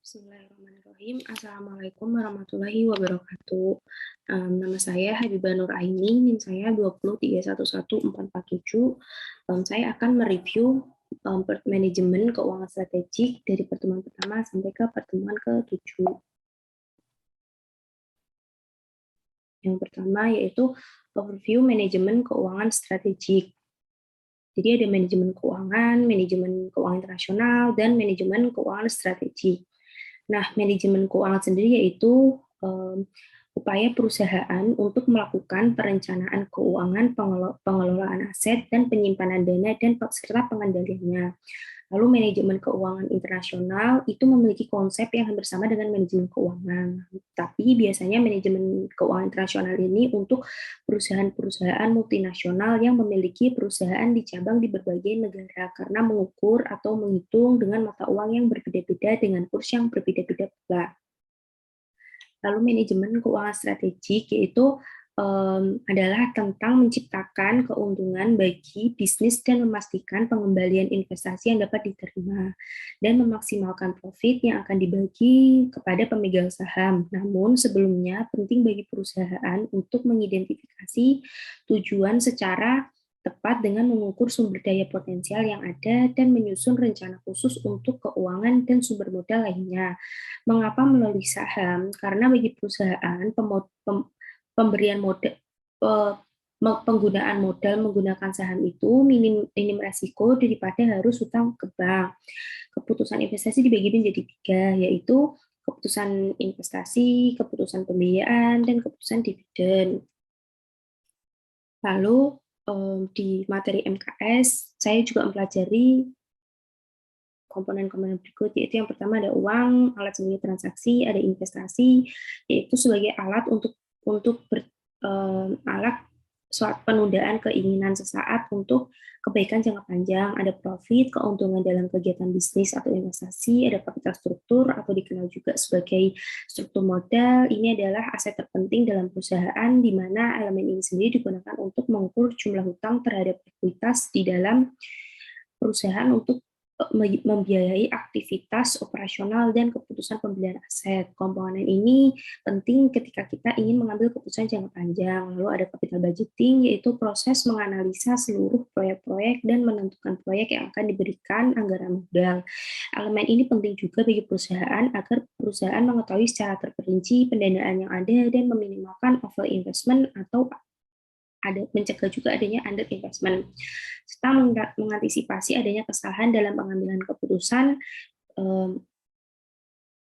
Bismillahirrahmanirrahim. Assalamualaikum warahmatullahi wabarakatuh. Nama saya Habibah Nur Aini, NIM saya 203114447. Saya akan mereview manajemen keuangan strategik dari pertemuan pertama sampai ke pertemuan ke-7. Yang pertama yaitu overview manajemen keuangan strategik. Jadi ada manajemen keuangan internasional, dan manajemen keuangan strategik. Nah, manajemen keuangan sendiri yaitu upaya perusahaan untuk melakukan perencanaan keuangan, pengelolaan aset, dan penyimpanan dana, dan serta pengendaliannya. Lalu manajemen keuangan internasional itu memiliki konsep yang hampir sama dengan manajemen keuangan. Tapi biasanya manajemen keuangan internasional ini untuk perusahaan-perusahaan multinasional yang memiliki perusahaan di cabang di berbagai negara karena mengukur atau menghitung dengan mata uang yang berbeda-beda dengan kurs yang berbeda-beda pula. Lalu manajemen keuangan strategik yaitu adalah tentang menciptakan keuntungan bagi bisnis dan memastikan pengembalian investasi yang dapat diterima dan memaksimalkan profit yang akan dibagi kepada pemegang saham. Namun sebelumnya penting bagi perusahaan untuk mengidentifikasi tujuan secara tepat dengan mengukur sumber daya potensial yang ada dan menyusun rencana khusus untuk keuangan dan sumber modal lainnya. Mengapa melalui saham? Karena bagi perusahaan pemberian modal, penggunaan modal menggunakan saham itu minim resiko daripada harus hutang ke bank. Keputusan investasi dibagi menjadi 3, yaitu keputusan investasi, keputusan pembiayaan, dan keputusan dividen. Lalu di materi MKS saya juga mempelajari komponen-komponen berikut, yaitu yang pertama ada uang, alat sebagai transaksi, ada investasi, yaitu sebagai alat untuk alat suatu penundaan keinginan sesaat untuk kebaikan jangka panjang. Ada profit, keuntungan dalam kegiatan bisnis atau investasi, ada kapital struktur atau dikenal juga sebagai struktur modal. Ini adalah aset terpenting dalam perusahaan di mana elemen ini sendiri digunakan untuk mengukur jumlah hutang terhadap ekuitas di dalam perusahaan untuk membiayai aktivitas operasional dan keputusan pembelian aset. Komponen ini penting ketika kita ingin mengambil keputusan jangka panjang. Lalu ada capital budgeting, yaitu proses menganalisa seluruh proyek-proyek dan menentukan proyek yang akan diberikan anggaran modal. Elemen ini penting juga bagi perusahaan agar perusahaan mengetahui secara terperinci pendanaan yang ada dan meminimalkan over investment atau mencegah juga adanya under investment, serta mengantisipasi adanya kesalahan dalam pengambilan keputusan.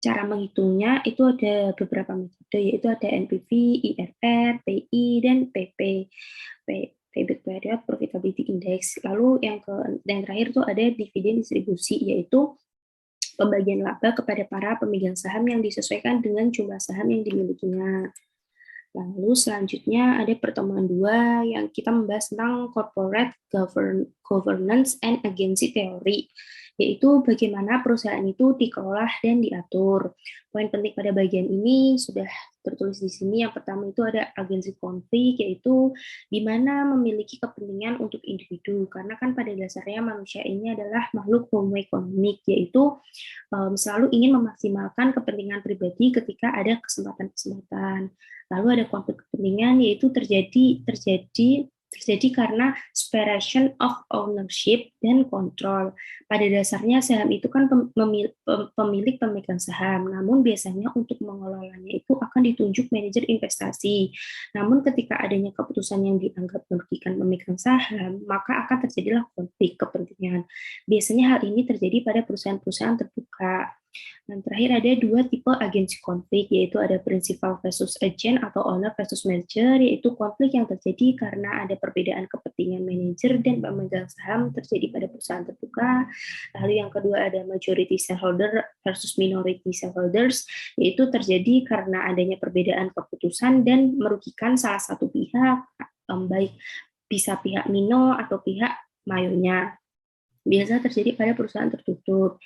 Cara menghitungnya itu ada beberapa metode, yaitu ada NPV, IRR, PI, dan PP. Payback Period Profitability Index. Lalu yang terakhir itu ada dividen distribusi, yaitu pembagian laba kepada para pemegang saham yang disesuaikan dengan jumlah saham yang dimilikinya. Lalu selanjutnya ada pertemuan 2 yang kita membahas tentang corporate governance and agency theory, yaitu bagaimana perusahaan itu dikelola dan diatur. Poin penting pada bagian ini sudah tertulis di sini. Yang pertama itu ada agency konflik, yaitu di mana memiliki kepentingan untuk individu, karena kan pada dasarnya manusia ini adalah makhluk homo economic, yaitu selalu ingin memaksimalkan kepentingan pribadi ketika ada kesempatan-kesempatan. Lalu ada konflik kepentingan, yaitu terjadi karena separation of ownership dan control. Pada dasarnya saham itu kan pemilik pemegang saham, namun biasanya untuk mengelolanya itu akan ditunjuk manajer investasi. Namun ketika adanya keputusan yang dianggap merugikan pemegang saham, maka akan terjadilah konflik kepentingan. Biasanya hal ini terjadi pada perusahaan-perusahaan terbuka. Dan terakhir ada 2 tipe agensi konflik, yaitu ada principal versus agent atau owner versus manager, yaitu konflik yang terjadi karena ada perbedaan kepentingan manajer dan pemegang saham terjadi pada perusahaan terbuka. Lalu yang kedua ada majority shareholder versus minority shareholders, yaitu terjadi karena adanya perbedaan keputusan dan merugikan salah satu pihak, baik bisa pihak mino atau pihak mayonya. Biasa terjadi pada perusahaan tertutup.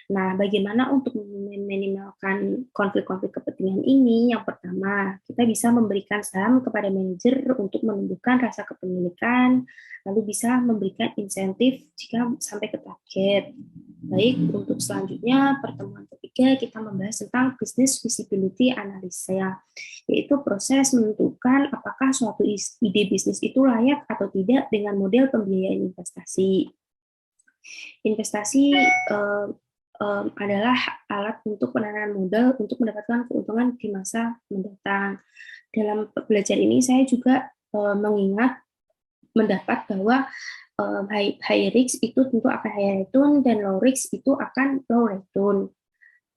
Nah, bagaimana untuk meminimalkan konflik-konflik kepentingan ini? Yang pertama, kita bisa memberikan saham kepada manajer untuk menumbuhkan rasa kepemilikan, lalu bisa memberikan insentif jika sampai ke target. Baik, untuk selanjutnya pertemuan ketiga ketiga kita membahas tentang business visibility analysis, yaitu proses menentukan apakah suatu ide bisnis itu layak atau tidak dengan model pembiayaan investasi. Investasi adalah alat untuk penanaman modal untuk mendapatkan keuntungan di masa mendatang. Dalam belajar ini saya juga mendapat bahwa high risk itu tentu akan high return dan low risk itu akan low return.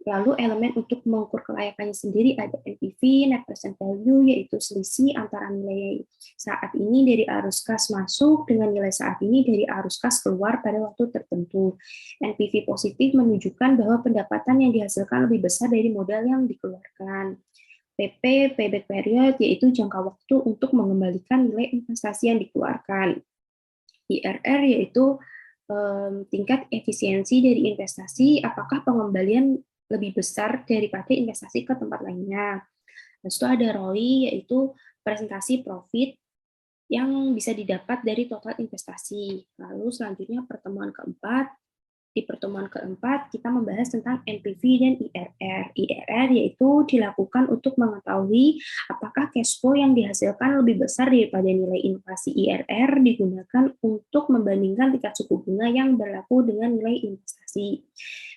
Lalu elemen untuk mengukur kelayakannya sendiri ada NPV, net present value, yaitu selisih antara nilai saat ini dari arus kas masuk dengan nilai saat ini dari arus kas keluar pada waktu tertentu. NPV positif menunjukkan bahwa pendapatan yang dihasilkan lebih besar dari modal yang dikeluarkan. PP, payback period, yaitu jangka waktu untuk mengembalikan nilai investasi yang dikeluarkan. IRR, yaitu tingkat efisiensi dari investasi, apakah pengembalian lebih besar daripada investasi ke tempat lainnya. Terus itu ada ROI, yaitu presentasi profit yang bisa didapat dari total investasi. Lalu selanjutnya di pertemuan keempat kita membahas tentang NPV dan IRR. IRR yaitu dilakukan untuk mengetahui apakah cash flow yang dihasilkan lebih besar daripada nilai investasi. IRR digunakan untuk membandingkan tingkat suku bunga yang berlaku dengan nilai investasi.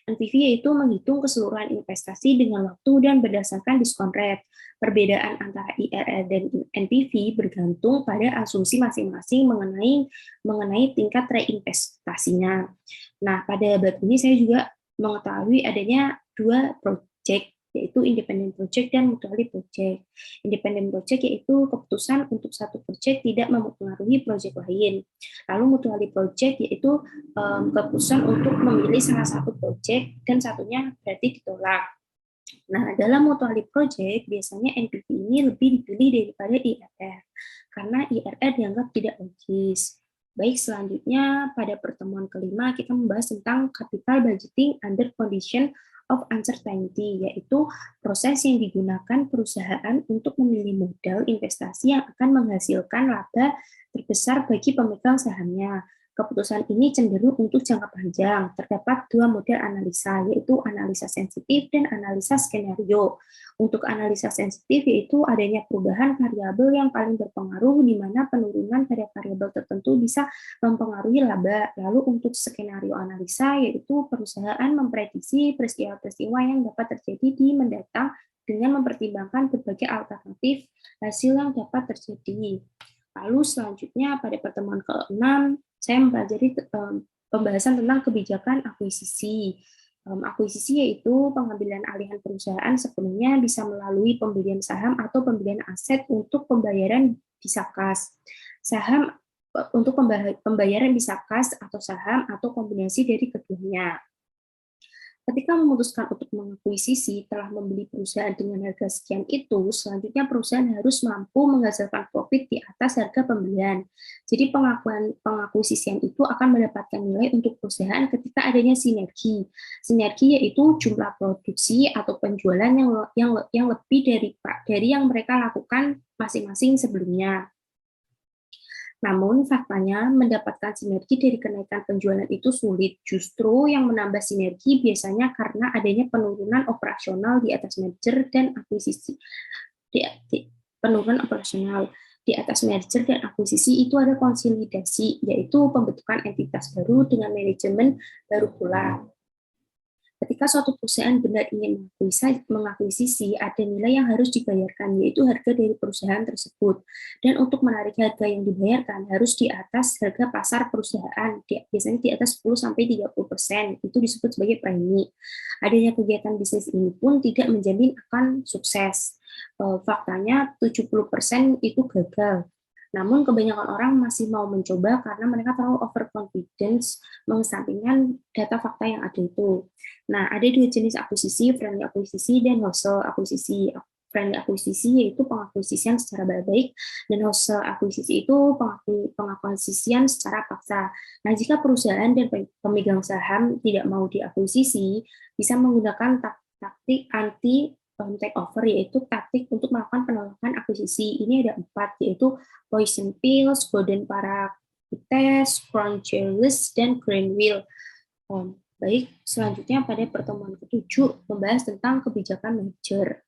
NPV yaitu menghitung keseluruhan investasi dengan waktu dan berdasarkan diskon rate. Perbedaan antara IRR dan NPV bergantung pada asumsi masing-masing mengenai tingkat reinvestasinya. Nah, pada bab ini saya juga mengetahui adanya dua project, yaitu independent project dan mutually project. Independent project yaitu keputusan untuk satu project tidak mempengaruhi project lain. Lalu mutually project yaitu keputusan untuk memilih salah satu project dan satunya berarti ditolak. Nah, dalam mutually project, biasanya NPV ini lebih dipilih daripada IRR, karena IRR dianggap tidak logis. Baik, selanjutnya pada pertemuan kelima, kita membahas tentang capital budgeting under condition of uncertainty, yaitu proses yang digunakan perusahaan untuk memilih modal investasi yang akan menghasilkan laba terbesar bagi pemegang sahamnya. Keputusan ini cenderung untuk jangka panjang. Terdapat dua model analisa, yaitu analisa sensitif dan analisa skenario. Untuk analisa sensitif yaitu adanya perubahan variabel yang paling berpengaruh, di mana penurunan pada variabel tertentu bisa mempengaruhi laba. Lalu untuk skenario analisa yaitu perusahaan memprediksi peristiwa-peristiwa yang dapat terjadi di mendatang dengan mempertimbangkan berbagai alternatif hasil yang dapat terjadi. Lalu selanjutnya pada pertemuan ke-6 saya mempelajari pembahasan tentang kebijakan akuisisi. Akuisisi yaitu pengambilan alihan perusahaan sepenuhnya bisa melalui pembelian saham atau pembelian aset untuk pembayaran bisa kas. Saham untuk pembayaran bisa kas atau saham atau kombinasi dari keduanya. Ketika memutuskan untuk mengakuisisi telah membeli perusahaan dengan harga sekian itu, selanjutnya perusahaan harus mampu menghasilkan profit di atas harga pembelian. Jadi pengakuisisian itu akan mendapatkan nilai untuk perusahaan ketika adanya sinergi. Sinergi yaitu jumlah produksi atau penjualan yang lebih dari yang mereka lakukan masing-masing sebelumnya. Namun, faktanya mendapatkan sinergi dari kenaikan penjualan itu sulit. Justru yang menambah sinergi biasanya karena adanya penurunan operasional di atas merger dan akuisisi. Penurunan operasional di atas merger dan akuisisi itu ada konsolidasi, yaitu pembentukan entitas baru dengan manajemen baru pula. Ketika suatu perusahaan benar ingin mengakuisisi, ada nilai yang harus dibayarkan, yaitu harga dari perusahaan tersebut. Dan untuk menarik harga yang dibayarkan harus di atas harga pasar perusahaan, biasanya di atas 10-30%, itu disebut sebagai premi. Adanya kegiatan bisnis ini pun tidak menjamin akan sukses. Faktanya 70% itu gagal. Namun kebanyakan orang masih mau mencoba karena mereka terlalu overconfidence mengesampingkan data fakta yang ada itu. Nah, ada dua jenis akuisisi, friendly akuisisi dan hostile akuisisi. Friendly akuisisi yaitu pengakuisisian secara baik, dan hostile akuisisi itu pengakuisisian secara paksa. Nah, jika perusahaan dan pemegang saham tidak mau diakuisisi, bisa menggunakan taktik anti takeover, yaitu taktik untuk melakukan penolakan akuisisi. Ini ada 4, yaitu poison pills, golden paracutes, crown jewels, dan green wheel. Baik, selanjutnya pada pertemuan ke-7 membahas tentang kebijakan merger.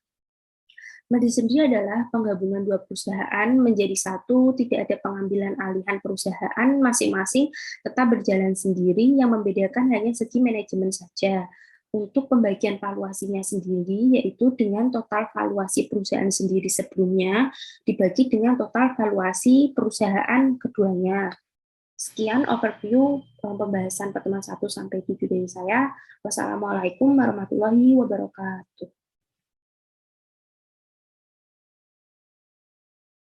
Merger sendiri adalah penggabungan dua perusahaan menjadi satu, tidak ada pengambilan alihan perusahaan masing-masing, tetap berjalan sendiri, yang membedakan hanya segi manajemen saja. Untuk pembagian valuasinya sendiri, yaitu dengan total valuasi perusahaan sendiri sebelumnya, dibagi dengan total valuasi perusahaan keduanya. Sekian overview pembahasan pertemuan 1 sampai 7 dari saya. Wassalamualaikum warahmatullahi wabarakatuh.